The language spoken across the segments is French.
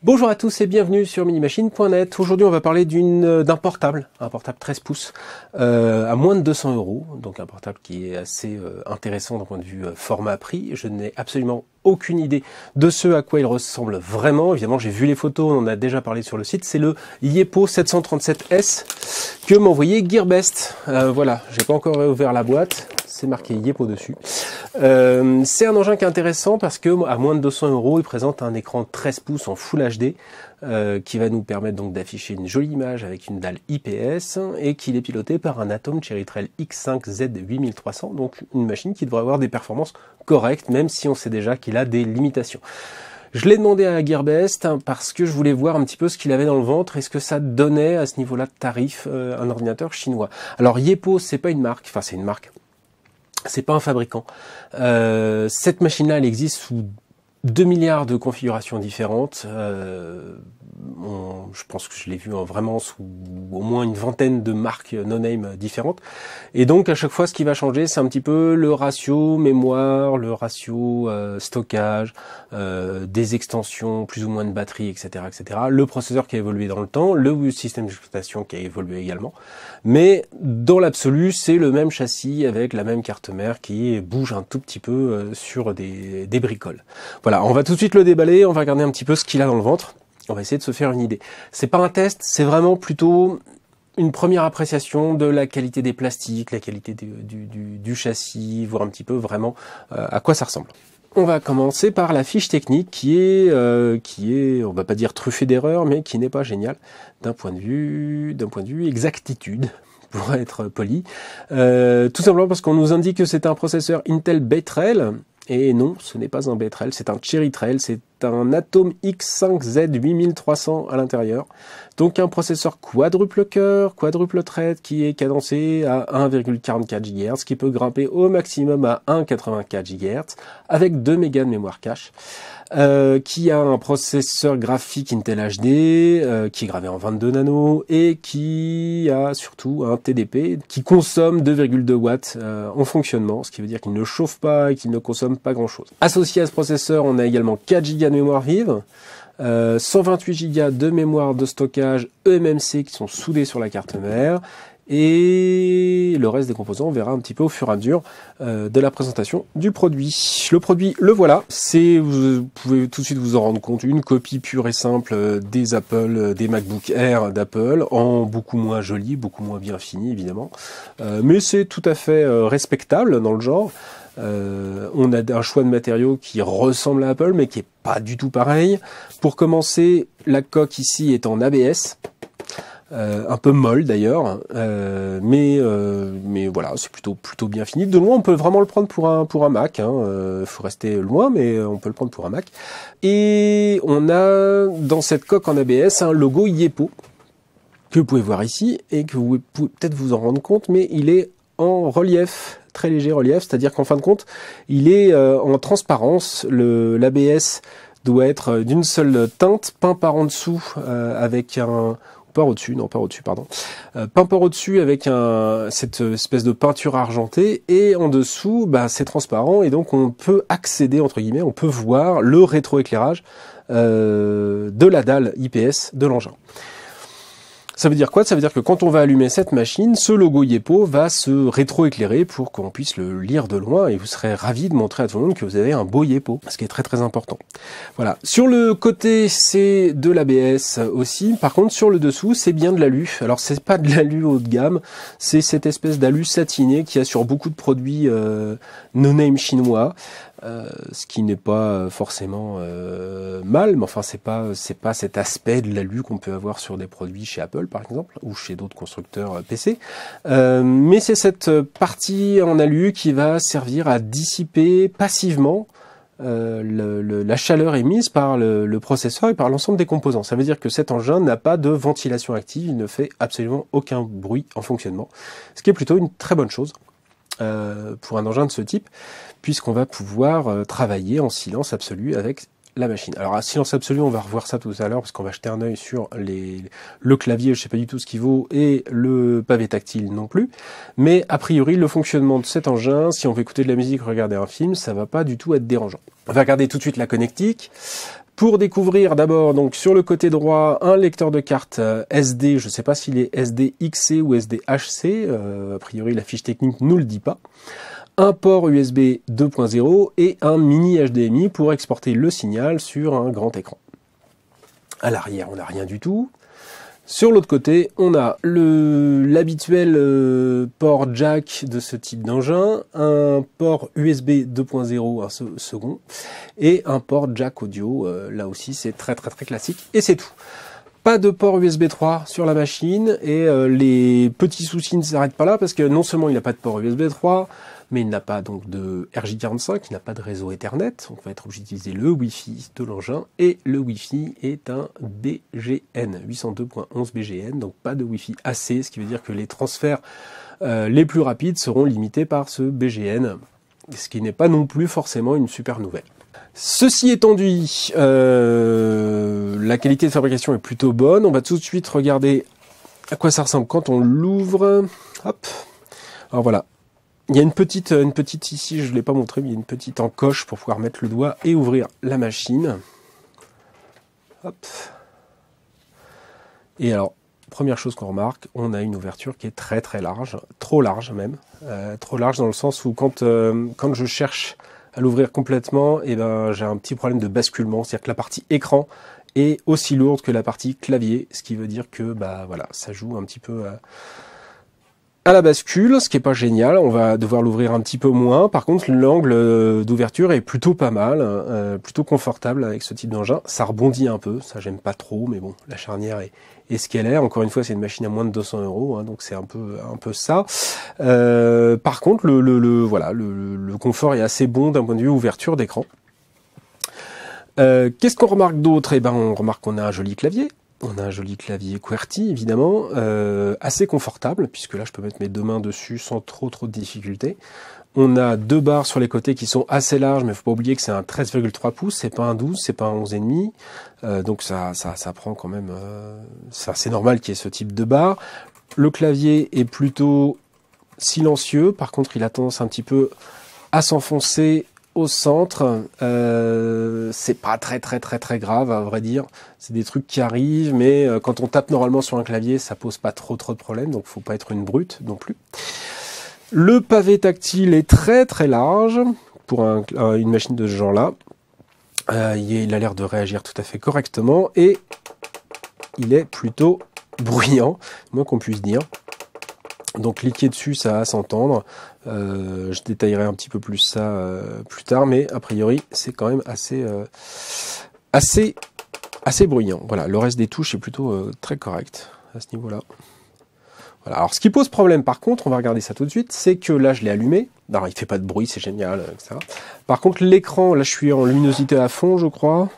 Bonjour à tous et bienvenue sur minimachine.net. Aujourd'hui on va parler d'un portable, un portable 13 pouces à moins de 200 €, donc un portable qui est assez intéressant d'un point de vue format-prix. Je n'ai absolument aucune idée de ce à quoi il ressemble vraiment. Évidemment j'ai vu les photos, on en a déjà parlé sur le site. C'est le Yepo 737S que m'a envoyé Gearbest. Voilà, j'ai pas encore ouvert la boîte. C'est marqué Yepo dessus. C'est un engin qui est intéressant parce que à moins de 200 €, il présente un écran 13 pouces en Full HD qui va nous permettre donc d'afficher une jolie image avec une dalle IPS et qu'il est piloté par un Atom Cherry Trail X5Z8300, donc une machine qui devrait avoir des performances correctes, même si on sait déjà qu'il a des limitations. Je l'ai demandé à Gearbest parce que je voulais voir un petit peu ce qu'il avait dans le ventre et ce que ça donnait à ce niveau-là de tarif un ordinateur chinois. Alors Yepo, c'est pas une marque, enfin c'est une marque. C'est pas un fabricant. Cette machine-là, elle existe sous 2 milliards de configurations différentes. Je pense que je l'ai vu vraiment sous au moins une vingtaine de marques no-name différentes. Et donc à chaque fois, ce qui va changer, c'est un petit peu le ratio mémoire, le ratio stockage, des extensions, plus ou moins de batterie, etc., etc. Le processeur qui a évolué dans le temps, le système d'exploitation qui a évolué également. Mais dans l'absolu, c'est le même châssis avec la même carte mère qui bouge un tout petit peu sur des bricoles. Voilà, on va tout de suite le déballer, on va regarder un petit peu ce qu'il a dans le ventre. On va essayer de se faire une idée. C'est pas un test, c'est vraiment plutôt une première appréciation de la qualité des plastiques, la qualité du châssis, voir un petit peu vraiment à quoi ça ressemble. On va commencer par la fiche technique qui est, on va pas dire truffée d'erreurs, mais qui n'est pas géniale d'un point de vue exactitude, pour être poli. Tout simplement parce qu'on nous indique que c'est un processeur Intel Bay Trail. Et non, ce n'est pas un Bay Trail, c'est un Cherry Trail, c'est un Atom X5Z8300 à l'intérieur. Donc un processeur quadruple cœur, quadruple thread qui est cadencé à 1,44 GHz, qui peut grimper au maximum à 1,84 GHz, avec 2 mégas de mémoire cache. Qui a un processeur graphique Intel HD, qui est gravé en 22 nanos, et qui a surtout un TDP qui consomme 2,2 watts en fonctionnement, ce qui veut dire qu'il ne chauffe pas et qu'il ne consomme pas grand chose. Associé à ce processeur, on a également 4 Go de mémoire vive, 128 Go de mémoire de stockage eMMC qui sont soudés sur la carte mère, et le reste des composants, on verra un petit peu au fur et à mesure de la présentation du produit. Le produit, le voilà. Vous pouvez tout de suite vous en rendre compte, une copie pure et simple des MacBook Air d'Apple, en beaucoup moins joli, beaucoup moins bien fini évidemment. Mais c'est tout à fait respectable dans le genre. On a un choix de matériaux qui ressemble à Apple, mais qui est pas du tout pareil. Pour commencer, la coque ici est en ABS. Un peu molle d'ailleurs, mais voilà, c'est plutôt bien fini. De loin, on peut vraiment le prendre pour un Mac. Faut rester loin, mais on peut le prendre pour un Mac. Et on a dans cette coque en ABS un logo Yepo que vous pouvez voir ici et que vous pouvez peut-être vous en rendre compte, mais il est en relief, très léger relief, c'est-à-dire qu'en fin de compte, il est en transparence. L'ABS doit être d'une seule teinte, peint par en dessous avec un peint par au-dessus avec cette espèce de peinture argentée, et en dessous c'est transparent, et donc on peut accéder, entre guillemets, on peut voir le rétroéclairage de la dalle IPS de l'engin. Ça veut dire quoi? Ça veut dire que quand on va allumer cette machine, ce logo Yepo va se rétroéclairer pour qu'on puisse le lire de loin, et vous serez ravi de montrer à tout le monde que vous avez un beau Yepo, ce qui est très très important. Voilà. Sur le côté, c'est de l'ABS aussi. Par contre, sur le dessous, c'est bien de l'alu. Alors, c'est pas de l'alu haut de gamme, c'est cette espèce d'alu satiné qu'il y a sur beaucoup de produits no-name chinois. Ce qui n'est pas forcément mal, mais enfin c'est pas cet aspect de l'alu qu'on peut avoir sur des produits chez Apple par exemple, ou chez d'autres constructeurs PC, mais c'est cette partie en alu qui va servir à dissiper passivement la chaleur émise par le processeur et par l'ensemble des composants. Ça veut dire que cet engin n'a pas de ventilation active, il ne fait absolument aucun bruit en fonctionnement, ce qui est plutôt une très bonne chose pour un engin de ce type, puisqu'on va pouvoir travailler en silence absolu avec la machine. Alors à silence absolu, on va revoir ça tout à l'heure, parce qu'on va jeter un œil sur le clavier, je sais pas du tout ce qu'il vaut, et le pavé tactile non plus, mais a priori le fonctionnement de cet engin, si on veut écouter de la musique, regarder un film, ça va pas du tout être dérangeant. On va regarder tout de suite la connectique. Pour découvrir d'abord, donc sur le côté droit, un lecteur de carte SD, je ne sais pas s'il est SDXC ou SDHC, a priori la fiche technique ne nous le dit pas. Un port USB 2.0 et un mini HDMI pour exporter le signal sur un grand écran. À l'arrière, on n'a rien du tout. Sur l'autre côté, on a l'habituel port jack de ce type d'engin, un port USB 2.0, un second, et un port jack audio. Là aussi, c'est très classique, et c'est tout. Pas de port USB 3 sur la machine, et les petits soucis ne s'arrêtent pas là, parce que non seulement il n'a pas de port USB 3, mais il n'a pas donc de RJ45, il n'a pas de réseau Ethernet, donc on va être obligé d'utiliser le Wi-Fi de l'engin, et le Wi-Fi est un BGN, 802.11 BGN, donc pas de Wi-Fi AC, ce qui veut dire que les transferts les plus rapides seront limités par ce BGN, ce qui n'est pas non plus forcément une super nouvelle. Ceci étant dit, la qualité de fabrication est plutôt bonne, on va tout de suite regarder à quoi ça ressemble quand on l'ouvre. Hop. Alors voilà. Il y a une petite ici, je ne l'ai pas montré, mais il y a une petite encoche pour pouvoir mettre le doigt et ouvrir la machine. Hop. Et alors, première chose qu'on remarque, on a une ouverture qui est très large, trop large même. Trop large dans le sens où quand je cherche à l'ouvrir complètement, eh ben, j'ai un petit problème de basculement, c'est-à-dire que la partie écran est aussi lourde que la partie clavier, ce qui veut dire que bah, voilà, ça joue un petit peu à la bascule, ce qui est pas génial, on va devoir l'ouvrir un petit peu moins. Par contre, l'angle d'ouverture est plutôt pas mal, plutôt confortable avec ce type d'engin. Ça rebondit un peu, ça j'aime pas trop, mais bon, la charnière est ce qu'elle est. Encore une fois, c'est une machine à moins de 200 €, hein, donc c'est un peu ça. Par contre, le confort est assez bon d'un point de vue ouverture d'écran. Qu'est-ce qu'on remarque d'autre? Eh ben, on remarque qu'on a un joli clavier. On a un joli clavier QWERTY, évidemment, assez confortable, puisque là, je peux mettre mes deux mains dessus sans trop de difficultés. On a deux barres sur les côtés qui sont assez larges, mais il ne faut pas oublier que c'est un 13,3 pouces, c'est pas un 12, c'est pas un 11,5. Donc ça prend quand même... c'est normal qu'il y ait ce type de barre. Le clavier est plutôt silencieux, par contre, il a tendance un petit peu à s'enfoncer au centre. C'est pas très grave, à vrai dire. C'est des trucs qui arrivent, mais quand on tape normalement sur un clavier, ça pose pas trop de problèmes, donc faut pas être une brute non plus. Le pavé tactile est très large pour une machine de ce genre-là. Il a l'air de réagir tout à fait correctement et il est plutôt bruyant, moins qu'on puisse dire. Donc cliquer dessus, ça va s'entendre. Je détaillerai un petit peu plus ça plus tard, mais a priori c'est quand même assez bruyant. Voilà, le reste des touches est plutôt très correct à ce niveau-là. Voilà. Alors ce qui pose problème par contre, on va regarder ça tout de suite, c'est que là je l'ai allumé. Alors il fait pas de bruit, c'est génial, etc. Par contre l'écran, là je suis en luminosité à fond, je crois.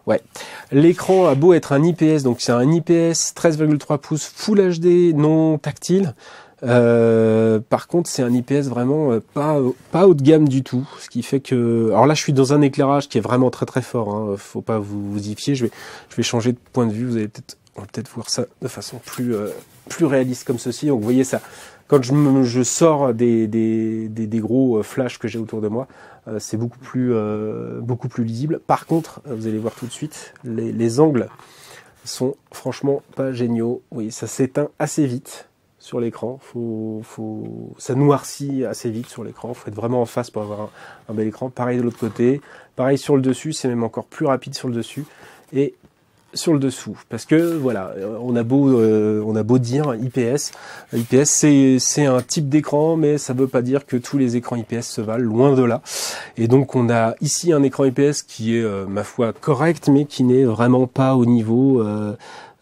Ouais, l'écran a beau être un IPS, donc c'est un IPS 13,3 pouces Full HD non tactile. Par contre, c'est un IPS vraiment pas haut de gamme du tout, ce qui fait que... Alors là, je suis dans un éclairage qui est vraiment très fort, hein. Faut pas vous y fier. Je vais changer de point de vue. Vous allez on va peut-être voir ça de façon plus réaliste comme ceci. Donc vous voyez ça. Quand je sors des gros flashs que j'ai autour de moi, c'est beaucoup plus lisible. Par contre, vous allez voir tout de suite, les angles sont franchement pas géniaux. Oui, ça s'éteint assez vite sur l'écran. Ça noircit assez vite sur l'écran. Faut être vraiment en face pour avoir un bel écran. Pareil de l'autre côté. Pareil sur le dessus, c'est même encore plus rapide sur le dessus. Et sur le dessous, parce que voilà, on a beau dire IPS, c'est un type d'écran, mais ça veut pas dire que tous les écrans IPS se valent, loin de là. Et donc on a ici un écran IPS qui est ma foi correct, mais qui n'est vraiment pas au niveau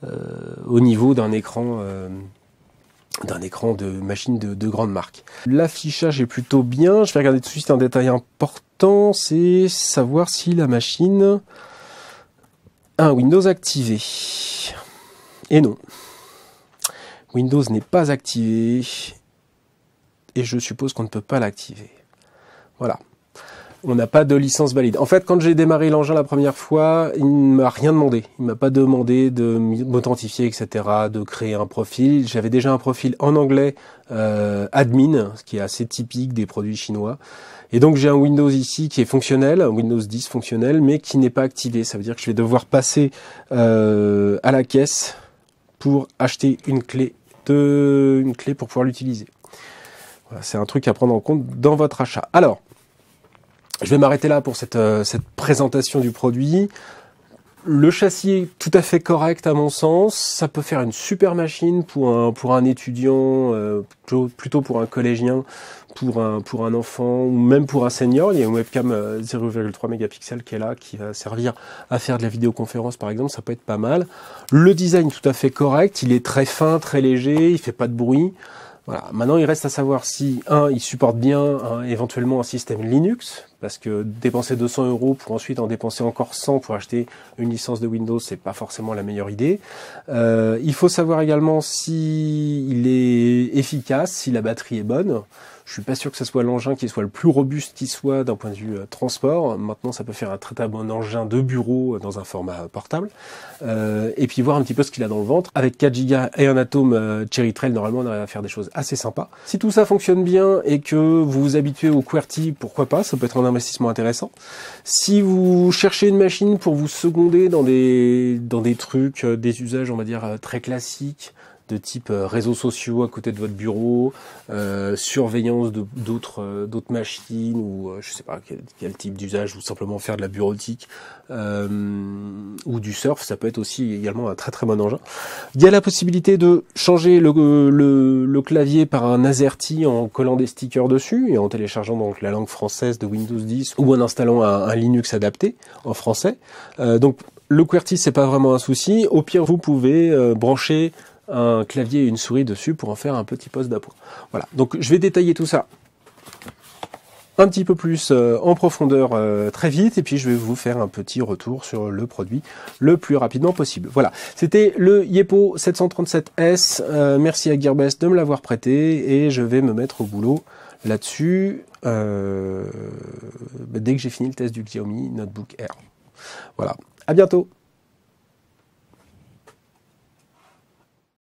d'un écran de machine de grande marque. L'affichage est plutôt bien. Je vais regarder tout de suite un détail important, c'est savoir si la machine a un Windows activé. Et non. Windows n'est pas activé. Et je suppose qu'on ne peut pas l'activer. Voilà. On n'a pas de licence valide. En fait, quand j'ai démarré l'engin la première fois, il ne m'a rien demandé. Il m'a pas demandé de m'authentifier, etc., de créer un profil. J'avais déjà un profil en anglais admin, ce qui est assez typique des produits chinois. Et donc j'ai un Windows ici qui est fonctionnel, un Windows 10 fonctionnel, mais qui n'est pas activé. Ça veut dire que je vais devoir passer à la caisse pour acheter une clé pour pouvoir l'utiliser. Voilà, c'est un truc à prendre en compte dans votre achat. Alors, je vais m'arrêter là pour cette présentation du produit. Le châssis est tout à fait correct à mon sens. Ça peut faire une super machine pour un étudiant, plutôt pour un collégien, pour un enfant ou même pour un senior. Il y a une webcam 0,3 mégapixels qui est là, qui va servir à faire de la vidéoconférence par exemple. Ça peut être pas mal. Le design tout à fait correct. Il est très fin, très léger. Il fait pas de bruit. Voilà. Maintenant, il reste à savoir si, il supporte bien éventuellement un système Linux, parce que dépenser 200 € pour ensuite en dépenser encore 100 pour acheter une licence de Windows, c'est pas forcément la meilleure idée. Il faut savoir également si il est efficace, si la batterie est bonne. Je suis pas sûr que ce soit l'engin qui soit le plus robuste qui soit d'un point de vue transport. Maintenant, ça peut faire un très très bon engin de bureau dans un format portable. Et puis voir un petit peu ce qu'il a dans le ventre. Avec 4 Go et un Atom Cherry Trail, normalement, on arrive à faire des choses assez sympas. Si tout ça fonctionne bien et que vous vous habituez au QWERTY, pourquoi pas, ça peut être un investissement intéressant. Si vous cherchez une machine pour vous seconder dans des trucs, des usages, on va dire, très classiques, de type réseaux sociaux à côté de votre bureau, surveillance d'autres machines, ou je sais pas quel type d'usage, ou simplement faire de la bureautique, ou du surf, ça peut être aussi également un très très bon engin. Il y a la possibilité de changer le clavier par un AZERTY en collant des stickers dessus et en téléchargeant donc la langue française de Windows 10 ou en installant un Linux adapté en français. Donc le QWERTY, c'est pas vraiment un souci. Au pire, vous pouvez brancher un clavier et une souris dessus pour en faire un petit poste d'appoint. Voilà, donc je vais détailler tout ça un petit peu plus en profondeur très vite, et puis je vais vous faire un petit retour sur le produit le plus rapidement possible. Voilà, c'était le Yepo 737S. Merci à Gearbest de me l'avoir prêté, et je vais me mettre au boulot là-dessus dès que j'ai fini le test du Xiaomi Notebook Air. Voilà, à bientôt.